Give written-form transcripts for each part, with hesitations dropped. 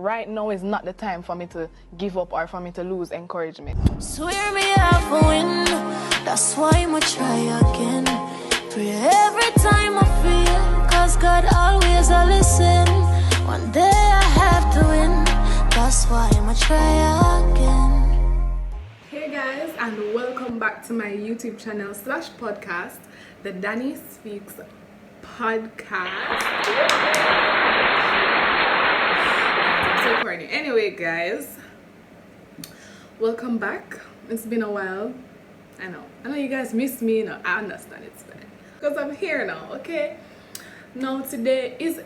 Right now is not the time for me to give up or for me to lose encouragement. Swear me have a win, that's why I'ma try again. Pray every time I feel, cause God always a listen. One day I have to win, that's why I'ma try again. Hey guys, and welcome back to my YouTube channel / podcast, the Danny Speaks podcast. So corny. Anyway, guys, welcome back. It's been a while. I know you guys miss me. No, I understand, it's fine because I'm here now. Okay, now today is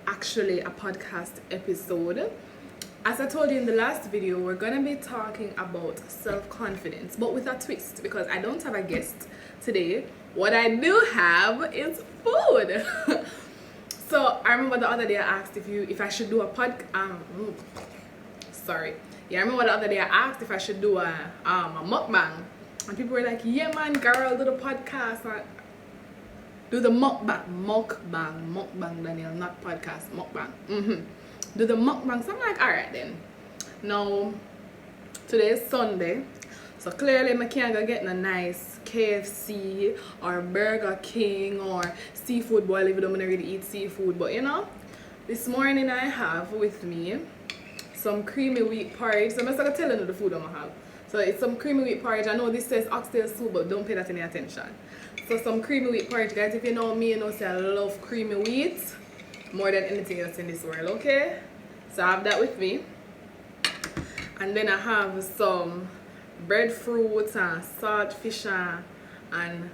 actually a podcast episode. As I told you in the last video, we're gonna be talking about self-confidence, but with a twist, because I don't have a guest today. What I do have is food. So I remember the other day I asked if I should do a sorry. Yeah, I remember the other day I asked if I should do a mukbang, and people were like, "Yeah, man, girl, do the podcast, do the mukbang, Daniel, not podcast, mukbang. Do the mukbang." So I'm like, all right then. Now today is Sunday, so clearly I can't go get a nice KFC or Burger King or seafood boil, even though I don't really eat seafood. But you know, this morning I have with me some creamy wheat porridge. So I'm just gonna tell you the food I'm gonna have. So it's some creamy wheat porridge. I know this says oxtail soup, but don't pay that any attention. So some creamy wheat porridge, guys. If you know me, you know say I love creamy wheat more than anything else in this world, okay? So I have that with me. And then I have some breadfruit and saltfish and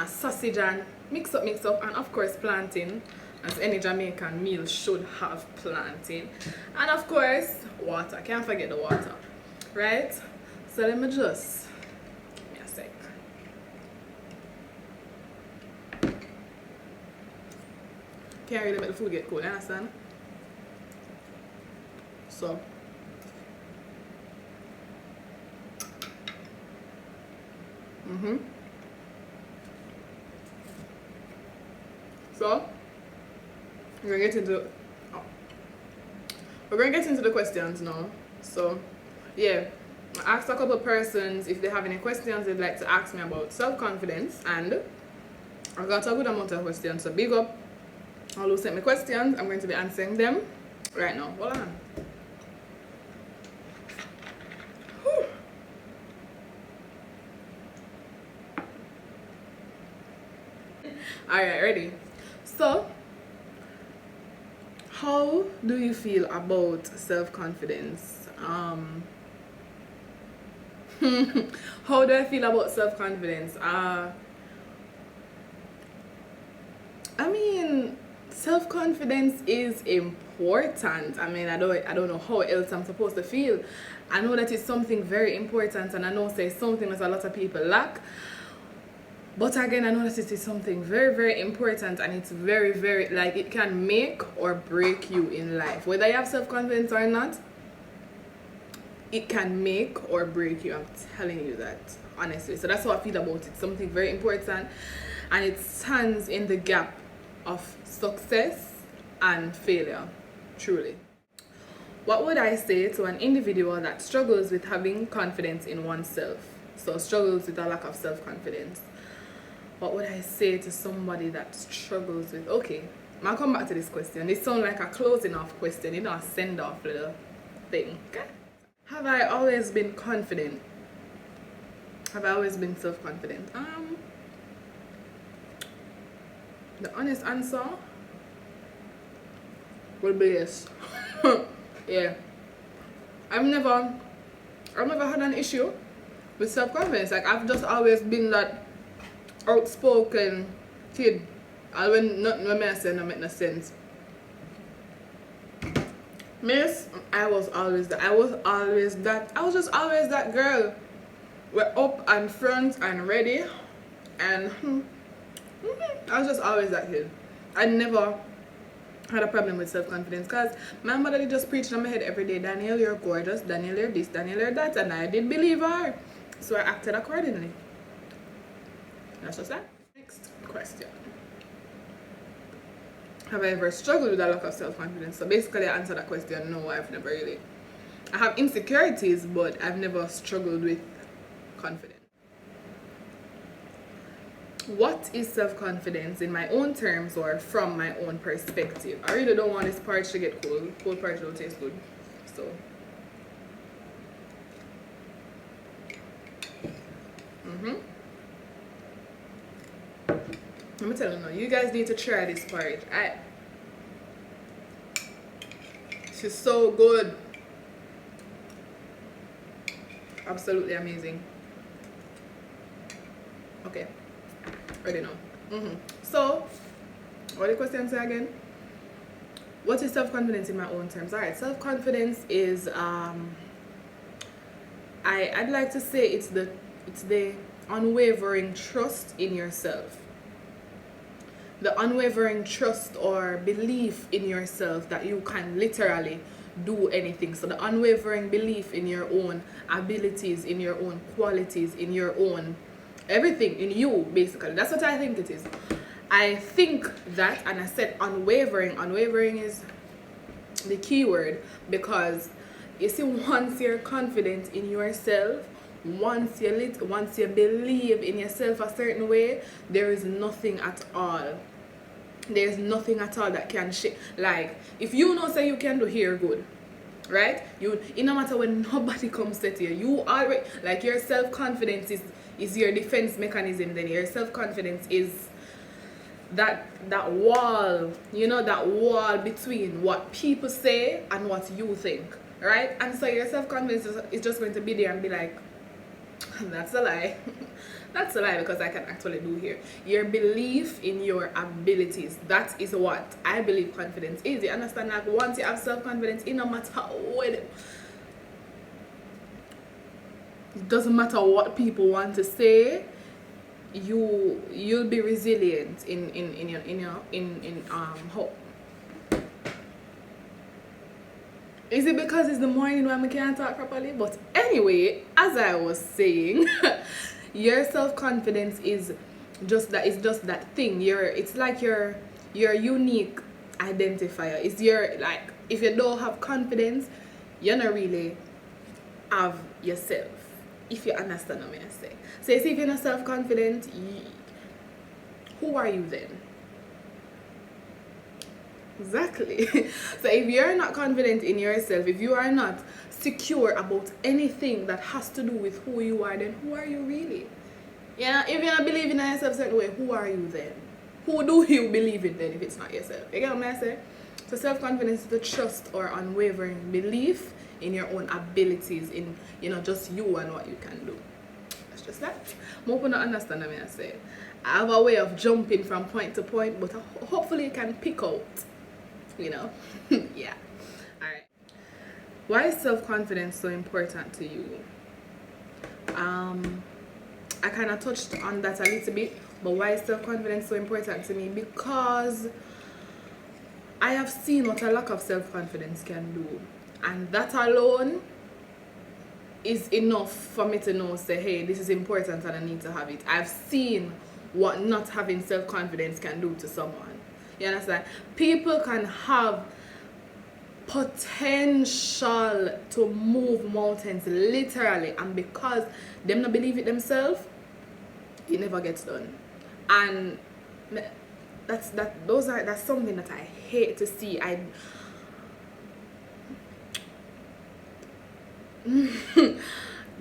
sausage and mix up, and of course plantain, as any Jamaican meal should have plantain, and of course water. Can't forget the water, right? So let me just give me a sec. Can't really make the food get cold, you understand? So so we're gonna get into the questions now. So yeah, I asked a couple of persons if they have any questions they'd like to ask me about self-confidence, and I got a good amount of questions. So big up all who sent me questions. I'm going to be answering them right now. Hold on. Alright, ready? So, how do you feel about self-confidence? How do I feel about self-confidence? I mean, self-confidence is important. I mean, I don't know how else I'm supposed to feel. I know that it's something very important, and I know it's something that a lot of people lack. But again, I know that it is something very, very important, and it's very, very, like, it can make or break you in life. Whether you have self-confidence or not, it can make or break you. I'm telling you that, honestly. So that's how I feel about it. Something very important, and it stands in the gap of success and failure, truly. What would I say to an individual that struggles with having confidence in oneself? So struggles with a lack of self-confidence. What would I say to somebody that struggles with... Okay, I'll come back to this question. It sounds like a closing off question, you know, a send off little thing. Okay? Have I always been confident? Have I always been self-confident? The honest answer will be yes. Yeah. I've never had an issue with self-confidence. Like, I've just always been that outspoken kid. I when nothing when I say no make no sense. Miss, I was just always that girl. We're up and front and ready, and I was just always that kid. I never had a problem with self-confidence because my mother did just preach in my head every day, Daniel, you're gorgeous, Daniel, you're this, Daniel, you're that, and I did believe her. So I acted accordingly. That's just that. Next question. have I ever struggled with a lack of self-confidence? So basically, I answer that question, no, I've never really. I have insecurities, but I've never struggled with confidence. What is self-confidence in my own terms or from my own perspective? I really don't want this porridge to get cold. Cold porridge don't taste good. So. Let me tell you now, you guys need to try this porridge. She's so good. Absolutely amazing. Okay. Ready now. So, what the question say again? What is self-confidence in my own terms? Alright, self-confidence is I'd like to say it's the unwavering trust in yourself. The unwavering trust or belief in yourself that you can literally do anything. So the unwavering belief in your own abilities, in your own qualities, in your own everything, in you, basically. That's what I think it is. I think that, and I said unwavering. Unwavering is the key word, because you see, once you're confident in yourself, once you believe in yourself a certain way, there is nothing at all. There's nothing at all that can shake. Like, if you know say you can do hair good, right? It no matter when nobody comes to you already, like, your self-confidence is your defense mechanism. Then your self-confidence is that wall, you know, that wall between what people say and what you think, right? And so your self-confidence is just going to be there and be like, that's a lie. That's a lie, because I can actually do here. Your belief in your abilities, that is what I believe confidence is. You understand? Like, once you have self-confidence, it no matter what, it doesn't matter what people want to say, you'll be resilient in hope. Is it because it's the morning when we can't talk properly? But anyway, as I was saying, your self-confidence is just that thing. It's like your unique identifier. It's your, like, if you don't have confidence, you're not really have yourself. If you understand what I say. So you see, if you're not self-confident, who are you then? Exactly. So if you're not confident in yourself, if you are not secure about anything that has to do with who you are, then who are you really? Yeah, if you're not believing in yourself a certain way, who are you then? Who do you believe in then if it's not yourself? You get what I say? So self-confidence is the trust or unwavering belief in your own abilities, in, you know, just you and what you can do. That's just that. I'm hoping to understand what I say. I have a way of jumping from point to point, but hopefully you can pick out, you know. Yeah. Alright. Why is self-confidence so important to you? I kind of touched on that a little bit, but why is self-confidence so important to me? Because I have seen what a lack of self-confidence can do, and that alone is enough for me to know, say, hey, this is important and I need to have it. I've seen what not having self-confidence can do to someone. You understand? People can have potential to move mountains, literally, and because them not believe it themselves, it never gets done. And that's something that I hate to see.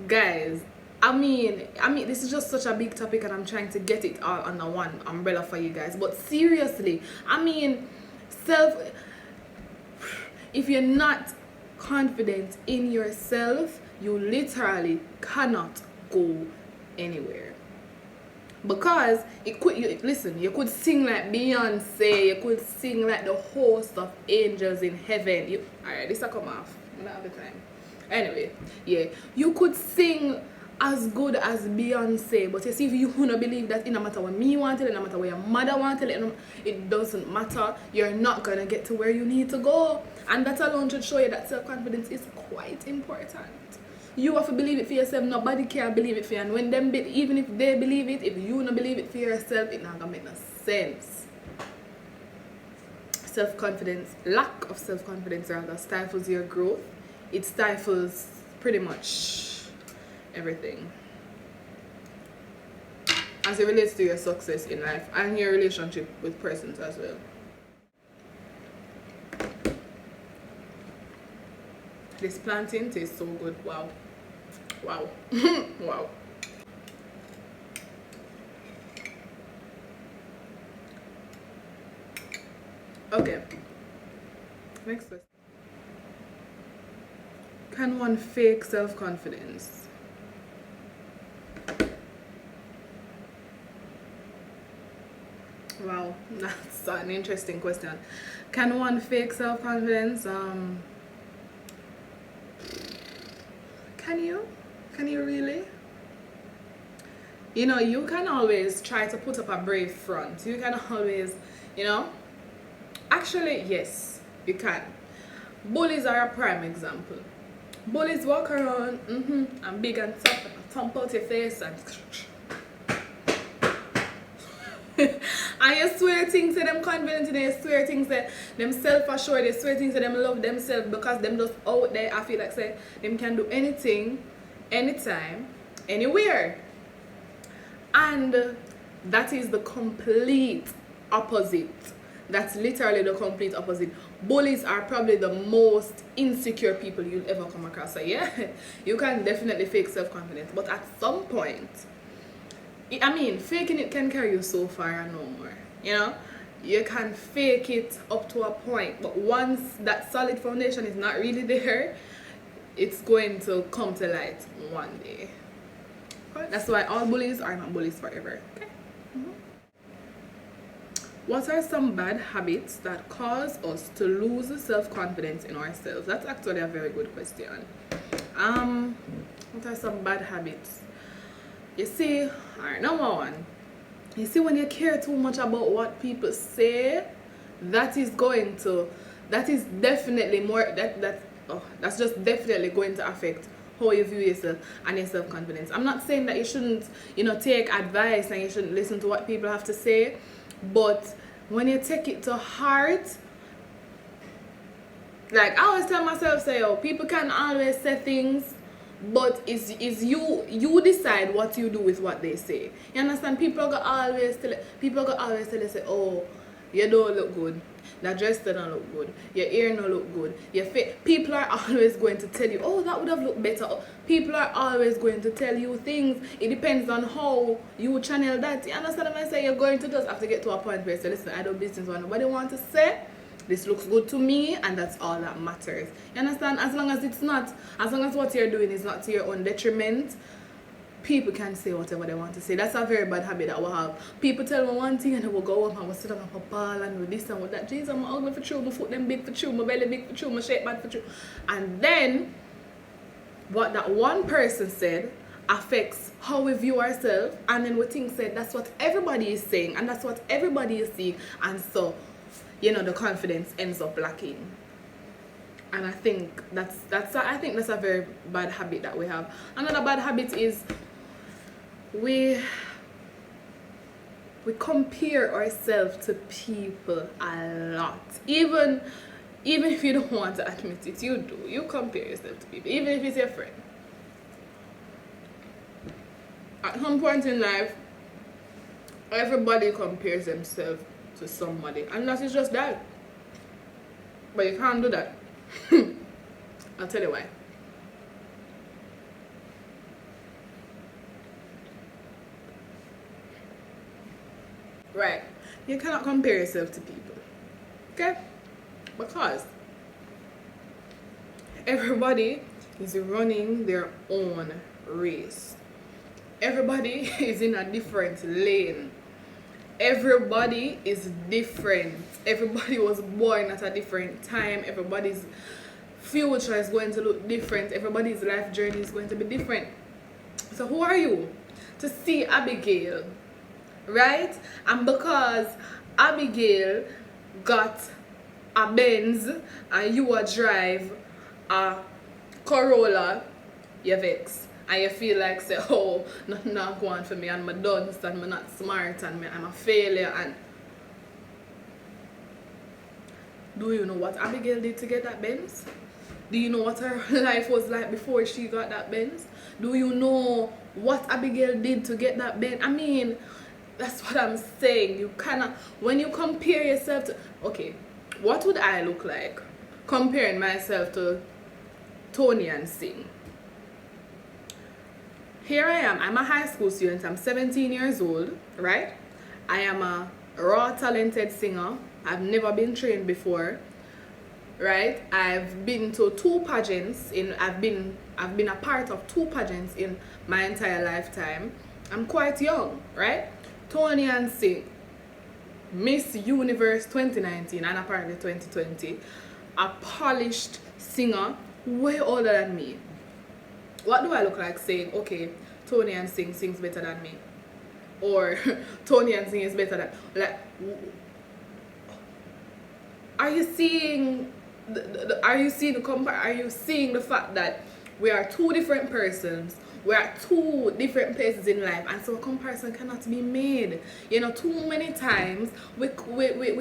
Guys, I mean this is just such a big topic, and I'm trying to get it all under one umbrella for you guys. But seriously, I mean, if you're not confident in yourself, you literally cannot go anywhere. Because you could sing like Beyonce, you could sing like the host of angels in heaven. Alright, this will come off. I don't have the time. Anyway, yeah, you could sing as good as Beyonce, but you see, if you don't believe that, it no matter what me want it, no matter what your mother want it doesn't matter. You're not gonna get to where you need to go, and that alone should show you that self-confidence is quite important. You have to believe it for yourself. Nobody can believe it for you, and when them even if they believe it, if you don't believe it for yourself, it not gonna make no sense. self-confidence, lack of self-confidence rather, stifles your growth. It stifles pretty much everything as it relates to your success in life and your relationship with persons as well. This plantain tastes so good. Wow. Wow. Wow. Okay. Next question. Can one fake self-confidence? Wow, that's an interesting question. Can one fake self-confidence? Can you? Can you really? You know, you can always try to put up a brave front. You can always, you know. Actually, yes, you can. Bullies are a prime example. Bullies walk around and big and tough and thump out your face and and you swear things to them confident and you swear things that them self-assured, you swear things that them love themselves because them just out there. I feel like say them can do anything, anytime, anywhere. And that is the complete opposite. That's literally the complete opposite. Bullies are probably the most insecure people you'll ever come across. So yeah, you can definitely fake self-confidence, but at some point, I mean, faking it can carry you so far and no more. You know, you can fake it up to a point, but once that solid foundation is not really there, it's going to come to light one day. That's why all bullies are not bullies forever. Okay. What are some bad habits that cause us to lose self-confidence in ourselves? That's actually a very good question. What are some bad habits? You see, alright, number one, you see, when you care too much about what people say, that's just definitely going to affect how you view yourself and your self-confidence. I'm not saying that you shouldn't, you know, take advice and you shouldn't listen to what people have to say, but when you take it to heart, like I always tell myself, say, oh, people can always say things, but is you decide what you do with what they say. You understand? People go always tell you, say, oh, you don't look good, that dress doesn't look good, your ear don't look good, your face. People are always going to tell you, oh, that would have looked better. People are always going to tell you things. It depends on how you channel that. You understand what I say? You're going to just have to get to a point where you say, listen, I do business what nobody wants to say. This looks good to me, and that's all that matters. You understand? As long as what you're doing is not to your own detriment, people can say whatever they want to say. That's a very bad habit that we have. People tell me one thing and they will go up and will sit down and ball and with this and with that. Jesus, I'm ugly for true, my foot them big for true, my belly big for true, my shape bad for true. And then, what that one person said affects how we view ourselves, and then we think said that's what everybody is saying and that's what everybody is seeing, and so, you know, the confidence ends up lacking. And I think that's a very bad habit that we have. Another bad habit is we compare ourselves to people a lot. Even if you don't want to admit it, you do. You compare yourself to people, even if it's your friend. At some point in life, everybody compares themselves to somebody, and that is just that. But you can't do that. I'll tell you why. Right, you cannot compare yourself to people, okay? Because everybody is running their own race. Everybody is in a different lane. Everybody is different. Everybody was born at a different time. Everybody's future is going to look different. Everybody's life journey is going to be different. So who are you to see Abigail, right? And because Abigail got a Benz and you a drive a Corolla, you vex. And you feel like, say, oh, nothing not going for me, and I'm dunce, and I'm not smart, and I'm a failure. And Do you know what Abigail did to get that Benz? Do you know what her life was like before she got that Benz? Do you know what Abigail did to get that Benz? I mean, that's what I'm saying. You cannot, when you compare yourself to, okay, what would I look like comparing myself to Tony and Sing? Here I am, I'm a high school student, I'm 17 years old, right? I am a raw talented singer. I've never been trained before, right? I've been to 2 pageants I've been a part of 2 pageants in my entire lifetime. I'm quite young, right? Tony and Sing, Miss Universe 2019 and apparently 2020, a polished singer, way older than me. What do I look like saying, okay, Tony and Sing sings better than me? Or Tony and Sing is better than, like, are you seeing the fact that we are 2 different persons, we are 2 different places in life, and so a comparison cannot be made. You know, too many times we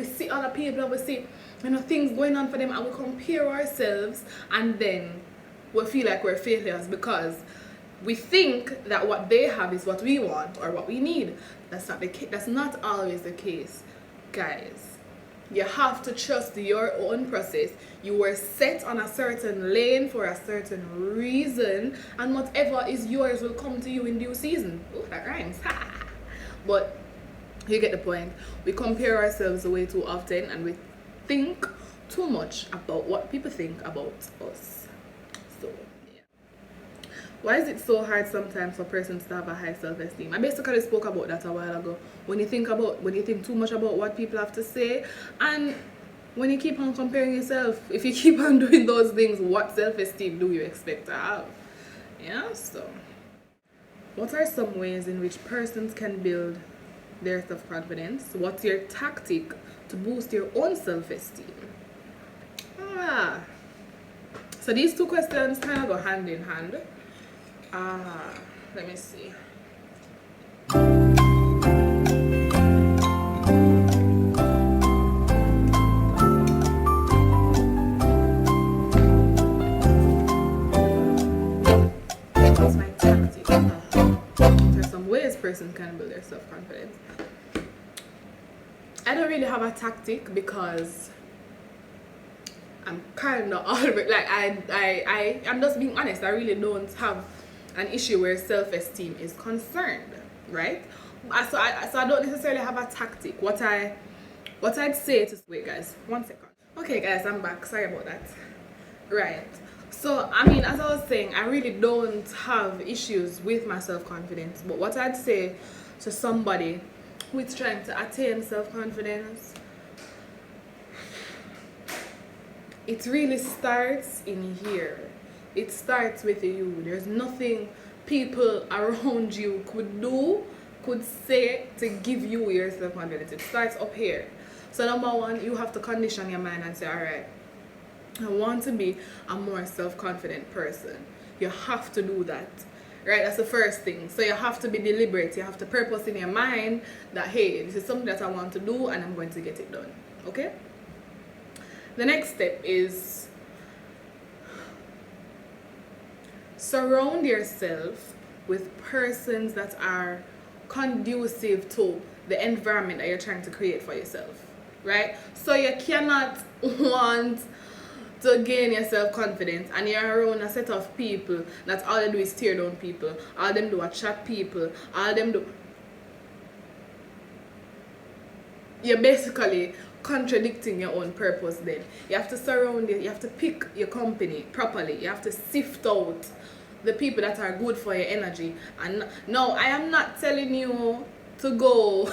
see other people and we see, you know, things going on for them, and we compare ourselves, and then we feel like we're failures because we think that what they have is what we want or what we need. That's not the case. That's not always the case, guys. You have to trust your own process. You were set on a certain lane for a certain reason, and whatever is yours will come to you in due season. Oh, that rhymes. But you get the point. We compare ourselves way too often, and we think too much about what people think about us. So, yeah. Why is it so hard sometimes for persons to have a high self-esteem? I basically spoke about that a while ago. When you think too much about what people have to say, and when you keep on comparing yourself, if you keep on doing those things, what self-esteem do you expect to have? Yeah, so what are some ways in which persons can build their self-confidence? What's your tactic to boost your own self-esteem? So these 2 questions kind of go hand in hand. Let me see. What's my tactic? There's some ways persons can build their self-confidence. I don't really have a tactic because I'm kind of already, like, I'm just being honest. I really don't have an issue where self-esteem is concerned, right? So I don't necessarily have a tactic. What I'd say to, wait guys, 1 second. Okay guys, I'm back. Sorry about that. Right. So I mean, as I was saying, I really don't have issues with my self-confidence. But what I'd say to somebody who is trying to attain self-confidence, it really starts in here. It starts with you. There's nothing people around you could say to give you your self-confidence. It starts up here. So number 1, you have to condition your mind and say, all right, I want to be a more self-confident person. You have to do that. Right? That's the first thing. So you have to be deliberate. You have to purpose in your mind that, hey, this is something that I want to do and I'm going to get it done. Okay? The next step is surround yourself with persons that are conducive to the environment that you're trying to create for yourself, right? So you cannot want to gain your self-confidence and you're around a set of people that all they do is tear down people, all them do is chat people, all them do, you're basically contradicting your own purpose. Then you have to surround it, you have to pick your company properly, you have to sift out the people that are good for your energy. And no, I am not telling you to go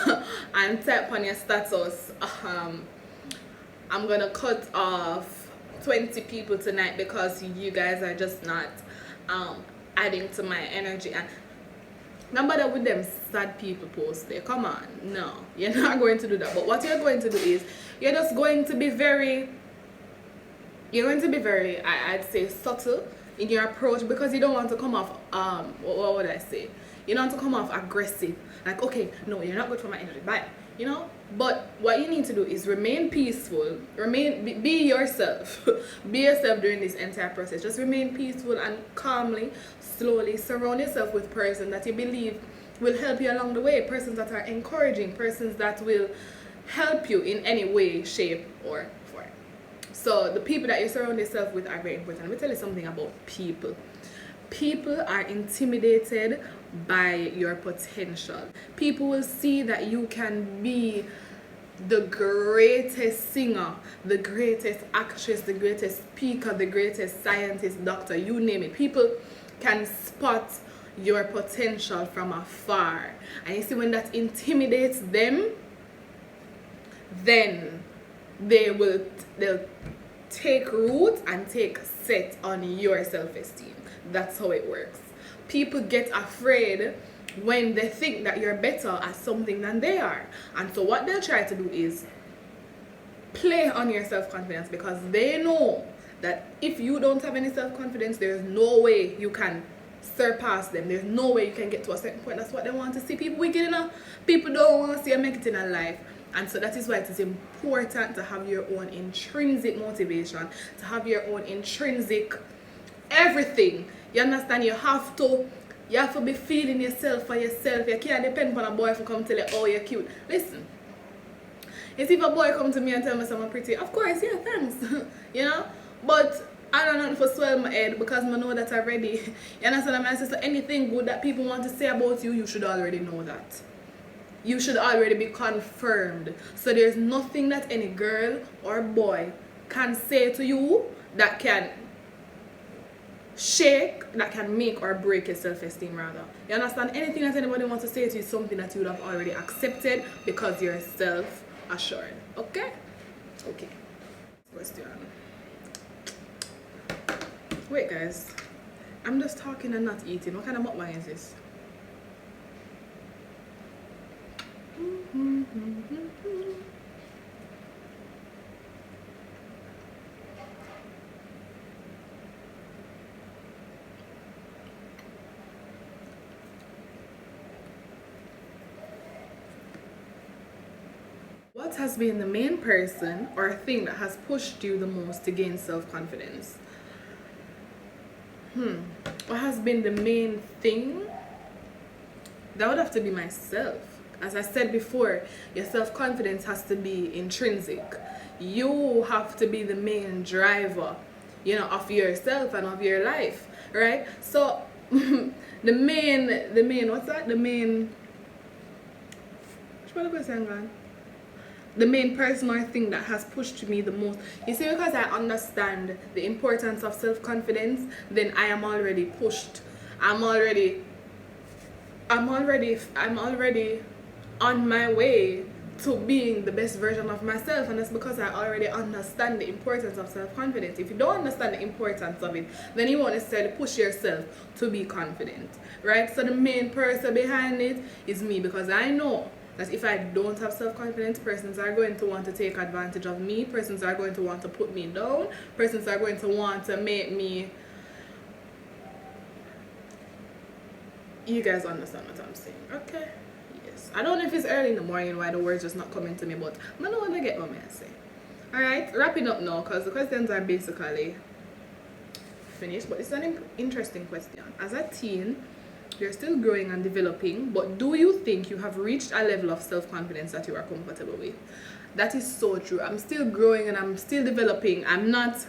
and type on your status, I'm gonna cut off 20 people tonight because you guys are just not adding to my energy. And nobody with them sad people post there. Come on, no, you're not going to do that. But what you're going to do is you're just going to be very, I'd say, subtle in your approach, because you don't want to come off what would I say, you don't want to come off aggressive, like, okay, no, you're not good for my energy, bye, you know, But what you need to do is remain peaceful, be yourself. Be yourself during this entire process. Just remain peaceful and calmly, slowly surround yourself with persons that you believe will help you along the way, persons that are encouraging, persons that will help you in any way, shape, or form. So the people that you surround yourself with are very important. Let me tell you something about people. People are intimidated by your potential. People will see that you can be the greatest singer, the greatest actress, the greatest speaker, the greatest scientist, doctor, you name it. People can spot your potential from afar. And you see, when that intimidates them, then they'll take root and take set on your self-esteem. That's how it works. People get afraid when they think that you're better at something than they are. And so what they'll try to do is play on your self-confidence, because they know that if you don't have any self-confidence, there's no way you can surpass them. There's no way you can get to a certain point. That's what they want to see. People wicked enough. People don't want to see you make it in a life. And so that is why it is important to have your own intrinsic motivation, to have your own intrinsic everything. You understand? You have to be feeling yourself for yourself. You can't depend on a boy to come tell you, oh, you're cute. Listen, if a boy come to me and tell me I'm pretty, of course, yeah, thanks. You know? But I don't know for swell my head, because I know that already. You understand? I say, so anything good that people want to say about you, you should already know that. You should already be confirmed. So there's nothing that any girl or boy can say to you that can shake, that can make or break your self-esteem, rather. You understand? Anything that anybody wants to say to you is something that you would have already accepted because you're self-assured. Okay? Okay. Question. Wait, guys. I'm just talking and not eating. What kind of mukbang is this? What has been the main person or thing that has pushed you the most to gain self-confidence? What has been the main thing? That would have to be myself. As I said before, your self-confidence has to be intrinsic. You have to be the main driver, you know, of yourself and of your life, right? So the main what's that? The main person or thing that has pushed me the most. You see, because I understand the importance of self-confidence, then I am already pushed. I'm already on my way to being the best version of myself, and that's because I already understand the importance of self-confidence. If you don't understand the importance of it, then you won't necessarily push yourself to be confident, right? So the main person behind it is me, because I know that if I don't have self-confidence, persons are going to want to take advantage of me, persons are going to want to put me down, persons are going to want to make me... You guys understand what I'm saying, okay? Yes. I don't know if it's early in the morning why the words just not coming to me, but I know what I get what I say. Alright, wrapping up now, because the questions are basically finished, but it's an interesting question. As a teen, you're still growing and developing, but do you think you have reached a level of self-confidence that you are comfortable with? That is so true. I'm still growing and I'm still developing. I'm not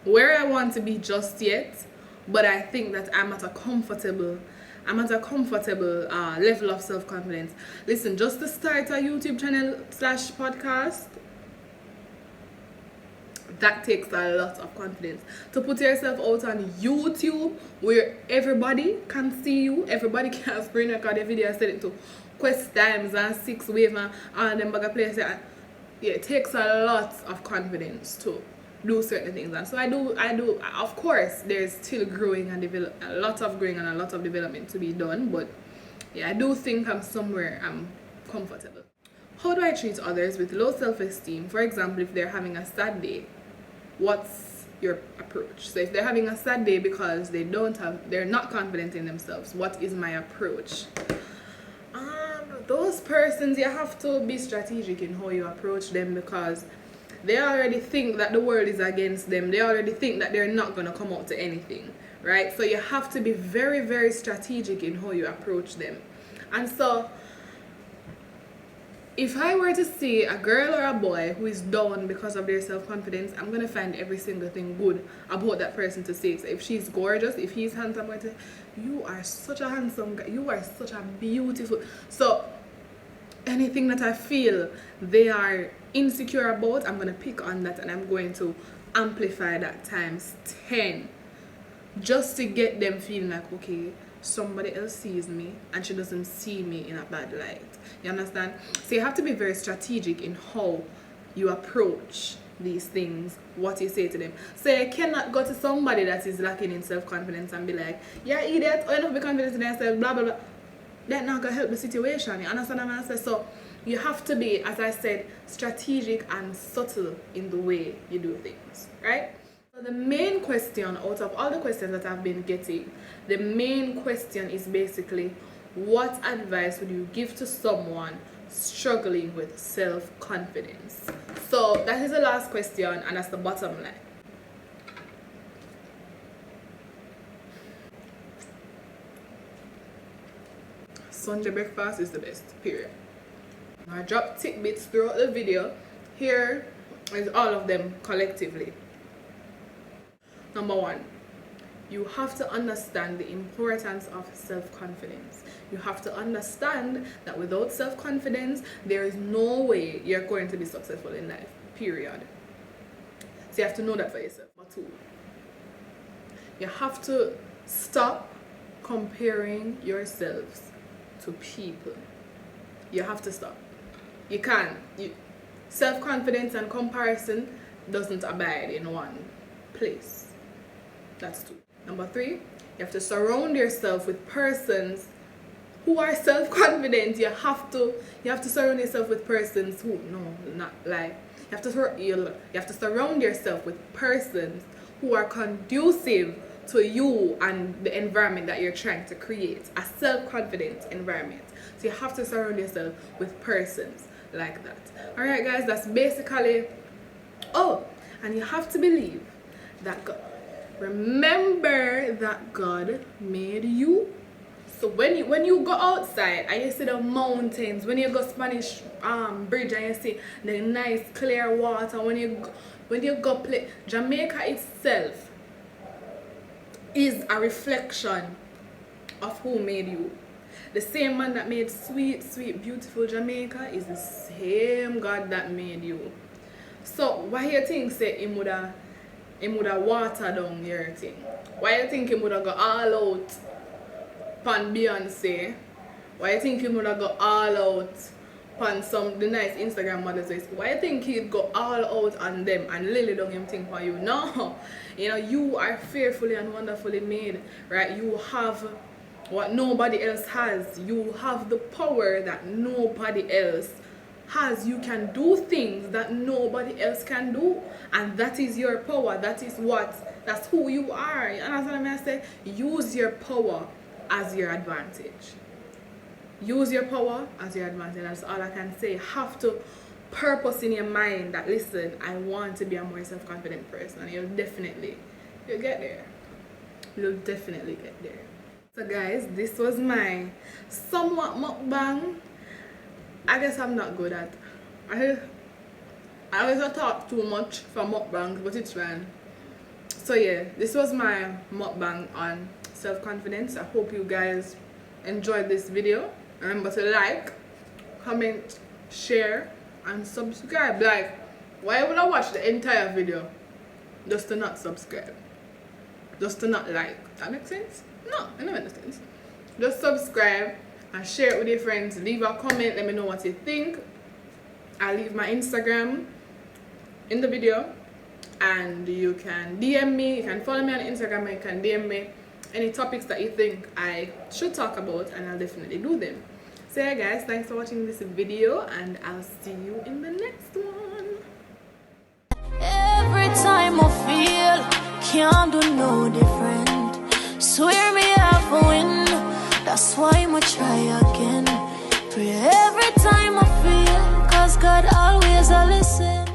where I want to be just yet, but I think that I'm at a comfortable level of self-confidence. Listen, just to start a YouTube channel / podcast, that takes a lot of confidence. To put yourself out on YouTube where everybody can see you, everybody can screen record your video and send it to Quest Times and 6 Wave and all them bag of places. Yeah, it takes a lot of confidence to do certain things. And so I do, of course there's still growing and a lot of growing and a lot of development to be done, but yeah, I do think I'm somewhere I'm comfortable. How do I treat others with low self-esteem? For example, if they're having a sad day, what's your approach? So if they're having a sad day because they're not confident in themselves, what is my approach? those persons, you have to be strategic in how you approach them, because they already think that the world is against them. They already think that they're not going to come out to anything, right? So you have to be very, very strategic in how you approach them. And so if I were to see a girl or a boy who is down because of their self-confidence, I'm going to find every single thing good about that person to say. So if she's gorgeous, if he's handsome, I'm going to say, you are such a handsome guy, you are such a beautiful. So anything that I feel they are insecure about, I'm going to pick on that and I'm going to amplify that times 10, just to get them feeling like, okay, somebody else sees me and she doesn't see me in a bad light. You understand? So you have to be very strategic in how you approach these things, what you say to them. So you cannot go to somebody that is lacking in self-confidence and be like, yeah, idiot, or enough be confident in yourself, blah blah blah. That's not gonna help the situation. You understand what I'm saying? So you have to be, as I said, strategic and subtle in the way you do things, right? So the main question out of all the questions that I've been getting, the main question is basically, what advice would you give to someone struggling with self-confidence? So that is the last question, and that's the bottom line. Sunday breakfast is the best, period. I dropped tidbits throughout the video. Here is all of them collectively. Number 1, you have to understand the importance of self-confidence. You have to understand that without self-confidence, there is no way you're going to be successful in life, period. So you have to know that for yourself. Number 2, you have to stop comparing yourselves to people. You have to stop. You can't. Self-confidence and comparison doesn't abide in one place. That's 2. Number 3, you have to surround yourself with persons who are self-confident. You have to surround yourself with persons who, you have to surround yourself with persons who are conducive to you and the environment that you're trying to create, a self-confident environment. So you have to surround yourself with persons like that. Alright guys, that's basically, and you have to believe that God, remember that God made you. So when you go outside and you see the mountains, when you go Spanish bridge and you see the nice clear water, when you go play, Jamaica itself is a reflection of who made you. The same man that made sweet, sweet, beautiful Jamaica is the same God that made you. So why you think say him woulda water down your thing? Why you think him woulda go all out pan Beyonce? Why you think him woulda go all out pan the nice Instagram models? Why you think he'd go all out on them and lily down him thing for you? No. You are fearfully and wonderfully made, right? You have what nobody else has. You have the power that nobody else has. You can do things that nobody else can do, and that is your power. That's who you are. And that's what I'm gonna say. Use your power as your advantage. Use your power as your advantage. That's all I can say. Have to purpose in your mind that, listen, I want to be a more self-confident person, and you'll get there. You'll definitely get there. So guys, this was my somewhat mukbang. I guess I'm not good at, I always talk too much for mukbangs, but it's fine. So yeah, this was my mukbang on self-confidence. I hope you guys enjoyed this video. Remember to like, comment, share, and subscribe. Like, why would I watch the entire video just to not subscribe? Just to not like? That makes sense? No, it doesn't make sense. Just subscribe and share it with your friends. Leave a comment, let me know what you think. I'll leave my Instagram in the video, and you can DM me. You can follow me on Instagram, and you can DM me any topics that you think I should talk about, and I'll definitely do them. So yeah guys, thanks for watching this video, and I'll see you in the next one. Every time I feel can't do no different. Swear me I win. That's why I'ma try again. Pray feel, cause God always a listen.